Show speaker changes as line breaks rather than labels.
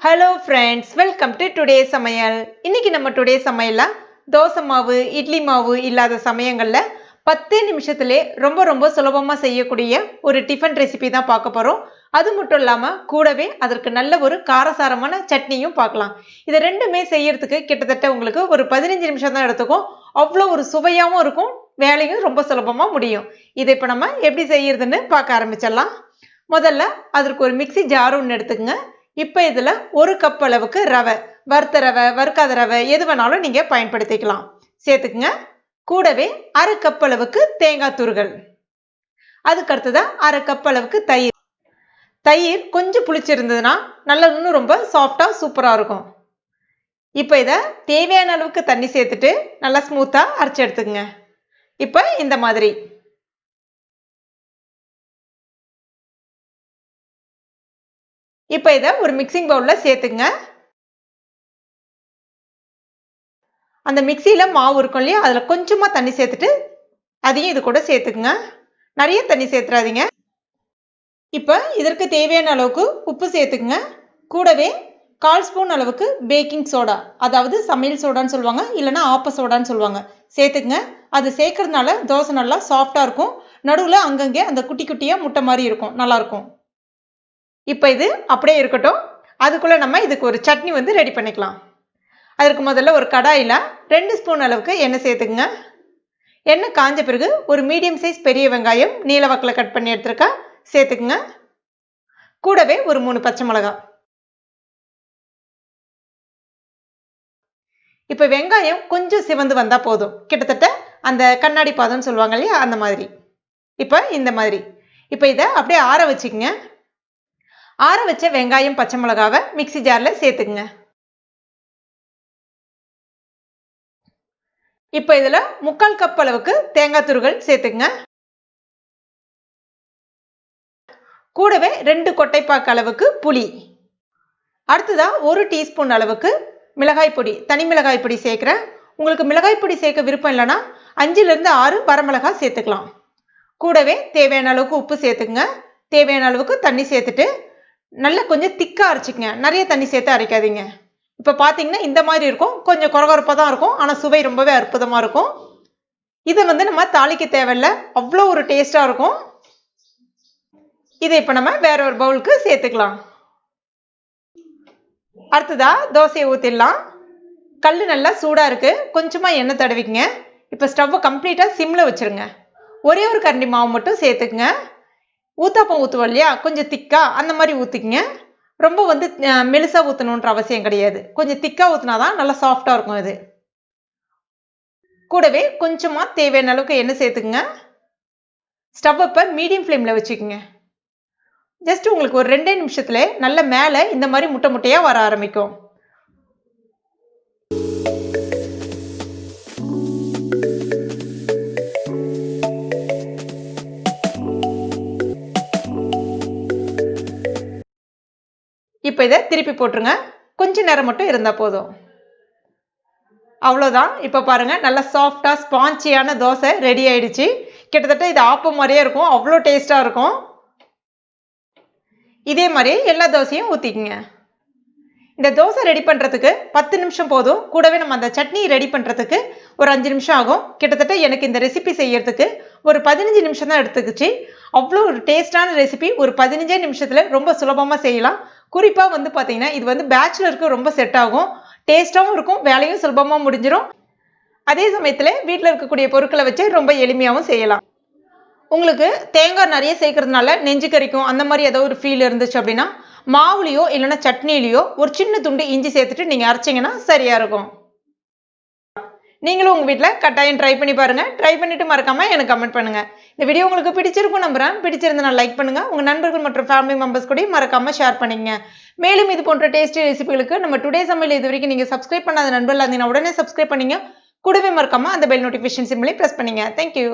Hello friends, welcome to today's Samayal. இன்னைக்கு நம்ம today's சமையல்ல தோசை மாவு, இட்லி மாவு இல்லாத சமயங்கள்ல 10 நிமிஷத்திலே ரொம்ப சுலபமா செய்யக்கூடிய ஒரு டிஃபன் ரெசிபி தான் பார்க்க போறோம். அது மட்டும் இல்லாம கூடவே அதற்கு நல்ல ஒரு காரசாரமான சட்னியும் பார்க்கலாம். இது ரெண்டுமே செய்யறதுக்கு கிட்டத்தட்ட உங்களுக்கு ஒரு 15 நிமிஷம் தான் எடுத்துக்கும். அவ்வளோ ஒரு சுவையாவும் இருக்கும். வேலையும் ரொம்ப சுலபமா முடியும். இதை இப்போ நம்ம எப்படி செய்யறதுன்னு பார்க்க ஆரம்பிச்சிடலாம். முதல்ல அதற்கு ஒரு மிக்ஸி ஜார் ஒன்று எடுத்துக்கங்க. இப்போ இதில் ஒரு கப் அளவுக்கு ரவை, வறுத்த ரவை, வறுக்காத ரவை எது வேணாலும் நீங்கள் பயன்படுத்திக்கலாம். சேர்த்துக்குங்க. கூடவே அரை கப் அளவுக்கு தேங்காய் துருகல். அதுக்கு அடுத்ததான் அரை கப் அளவுக்கு தயிர். தயிர் கொஞ்சம் புளிச்சிருந்ததுன்னா நல்லா இன்னும் ரொம்ப சாஃப்டாக சூப்பராக இருக்கும். இப்போ இதை தேவையான அளவுக்கு தண்ணி சேர்த்துட்டு நல்லா ஸ்மூத்தாக அரைச்சி எடுத்துக்கங்க. இப்போ இந்த மாதிரி இப்போ இதை ஒரு மிக்சிங் பவுலில் சேர்த்துங்க. அந்த மிக்சியில் மாவு இருக்கும் இல்லையா, அதில் கொஞ்சமாக தண்ணி சேர்த்துட்டு அதையும் இது கூட சேர்த்துக்குங்க. நிறைய தண்ணி சேர்த்துறாதீங்க. இப்போ இதற்கு தேவையான அளவுக்கு உப்பு சேர்த்துக்குங்க. கூடவே 1/4 ஸ்பூன் அளவுக்கு பேக்கிங் சோடா, அதாவது சமையல் சோடான்னு சொல்லுவாங்க, இல்லைன்னா ஆப்ப சோடான்னு சொல்லுவாங்க, சேர்த்துக்குங்க. அது சேர்க்கறதுனால தோசை நல்லா சாஃப்டாக இருக்கும். நடுவில் அங்கங்கே அந்த குட்டி குட்டியாக முட்டை மாதிரி இருக்கும், நல்லாயிருக்கும். இப்போ இது அப்படியே இருக்கட்டும். அதுக்குள்ளே நம்ம இதுக்கு ஒரு சட்னி ரெடி பண்ணிக்கலாம். அதற்கு முதல்ல ஒரு கடாயில் 2 ஸ்பூன் அளவுக்கு எண்ணெய் சேர்த்துக்குங்க. எண்ணெய் காஞ்ச பிறகு ஒரு மீடியம் சைஸ் பெரிய வெங்காயம் நீல வாக்கில் கட் பண்ணி எடுத்துருக்கா சேர்த்துக்குங்க. கூடவே ஒரு 3 பச்சை மிளகாய். இப்போ வெங்காயம் கொஞ்சம் சிவந்து வந்தால் போதும். கிட்டத்தட்ட அந்த கண்ணாடி பாதம்னு சொல்லுவாங்க இல்லையா, அந்த மாதிரி. இப்போ இந்த மாதிரி. இப்போ இதை அப்படியே ஆற வச்சுக்கோங்க. ஆற வச்ச வெங்காயம் பச்சை மிளகாவை மிக்ஸி ஜாரில் சேர்த்துக்குங்க. இப்போ இதில் 3/4 கப் அளவுக்கு தேங்காய் துருகல் சேர்த்துக்குங்க. கூடவே 2 கொட்டைப்பாக்கு அளவுக்கு புளி. அடுத்ததா 1 டீஸ்பூன் அளவுக்கு மிளகாய் பொடி, தனி மிளகாய் பொடி சேர்க்குறேன். உங்களுக்கு மிளகாய் பொடி சேர்க்க விருப்பம் இல்லைன்னா 5லிருந்து 6 வரமிளகாய் சேர்த்துக்கலாம். கூடவே தேவையான அளவுக்கு உப்பு சேர்த்துக்குங்க. தேவையான அளவுக்கு தண்ணி சேர்த்துட்டு நல்லா கொஞ்சம் திக்காக அரைச்சிக்கங்க. நிறைய தண்ணி சேர்த்து அரைக்காதீங்க. இப்போ பார்த்தீங்கன்னா இந்த மாதிரி இருக்கும். கொஞ்சம் கொரகொரப்பாக தான் இருக்கும், ஆனால் சுவை ரொம்பவே அற்புதமாக இருக்கும். இதை நம்ம தாளிக்க தேவையில்லை, அவ்வளோ ஒரு டேஸ்டாக இருக்கும். இதை இப்போ நம்ம வேற ஒரு பவுலுக்கு சேர்த்துக்கலாம். அடுத்ததா தோசையை ஊற்றிடலாம். கல் நல்லா சூடாக இருக்குது. கொஞ்சமாக எண்ணெய் தடவிக்குங்க. இப்போ ஸ்டவ்வை கம்ப்ளீட்டாக சிம்மில் வச்சுருங்க. ஒரே ஒரு கரண்டி மாவு மட்டும் சேர்த்துக்குங்க. ஊத்தாப்பம் ஊற்றுவோம் இல்லையா, கொஞ்சம் திக்கா அந்த மாதிரி ஊற்றிக்குங்க. ரொம்ப மெலிசாக ஊற்றணுன்ற அவசியம் கிடையாது. கொஞ்சம் திக்காக ஊற்றினாதான் நல்லா சாஃப்டாக இருக்கும். இது கூடவே கொஞ்சமாக தேவையான அளவுக்கு எண்ணெய் சேர்த்துக்குங்க. ஸ்டவ் இப்போ மீடியம் ஃப்ளேமில் வச்சுக்கோங்க. ஜஸ்ட் உங்களுக்கு ஒரு 2 நிமிஷத்துல நல்ல மேலே இந்த மாதிரி முட்டை முட்டையாக வர ஆரம்பிக்கும். இப்போ இதை திருப்பி போட்டுருங்க. கொஞ்சம் நேரம் மட்டும் இருந்தால் போதும். அவ்வளோதான். இப்போ பாருங்கள், நல்லா சாஃப்டாக ஸ்பான்ச்சியான தோசை ரெடி ஆயிடுச்சு. கிட்டத்தட்ட இது ஆப்பம் மாதிரியே இருக்கும், அவ்வளோ டேஸ்ட்டாக இருக்கும். இதே மாதிரி எல்லா தோசையும் ஊற்றிக்குங்க. இந்த தோசை ரெடி பண்ணுறதுக்கு 10 நிமிஷம் போதும். கூடவே நம்ம அந்த சட்னி ரெடி பண்ணுறதுக்கு ஒரு 5 நிமிஷம் ஆகும். கிட்டத்தட்ட எனக்கு இந்த ரெசிபி செய்யறதுக்கு ஒரு 15 நிமிஷம் தான் எடுத்துக்கிச்சு. அவ்வளோ ஒரு டேஸ்டான ரெசிபி ஒரு 15 நிமிஷத்தில் ரொம்ப சுலபமாக செய்யலாம். குறிப்பாக பார்த்தீங்கன்னா இது பேச்சுலருக்கு ரொம்ப செட் ஆகும். டேஸ்ட்டாகவும் இருக்கும், வேலையும் சுலபமாக முடிஞ்சிடும். அதே சமயத்தில் வீட்டில் இருக்கக்கூடிய பொருட்களை வச்சு ரொம்ப எளிமையாகவும் செய்யலாம். உங்களுக்கு தேங்காய் நிறைய சேர்க்கறதுனால நெஞ்சு கறிக்கும் அந்த மாதிரி ஏதோ ஒரு ஃபீல் இருந்துச்சு அப்படின்னா மாவுலையோ இல்லைன்னா சட்னிலையோ ஒரு சின்ன துண்டு இஞ்சி சேர்த்துட்டு நீங்கள் அரைச்சிங்கன்னா சரியாக இருக்கும். நீங்களும் உங்கள் வீட்டில் கட்டாயம் ட்ரை பண்ணி பாருங்கள். ட்ரை பண்ணிவிட்டு மறக்காமல் எனக்கு கமெண்ட் பண்ணுங்கள். இந்த வீடியோ உங்களுக்கு பிடிச்சிருக்கும் நம்புறேன். பிடிச்சிருந்தா லைக் பண்ணுங்கள். உங்கள் நண்பர்கள் மற்றும் ஃபேமிலி மெம்பர்ஸ் கூட மறக்காமல் ஷேர் பண்ணிங்க. மேலும் இது போன்ற டேஸ்டி ரெசிபிகளுக்கு நம்ம டுடே சமையல் இது வரைக்கும் நீங்கள் சப்ஸ்கிரைப் பண்ணாத நண்பர்கள் இருந்தீங்கன்னா உடனே சப்ஸ்கிரைப் பண்ணிங்க. கூடவே மறக்காமல் அந்த பெல் நோட்டிஃபிகேஷன் சிம்பிளை ப்ரெஸ் பண்ணிங்க. தேங்க்யூ.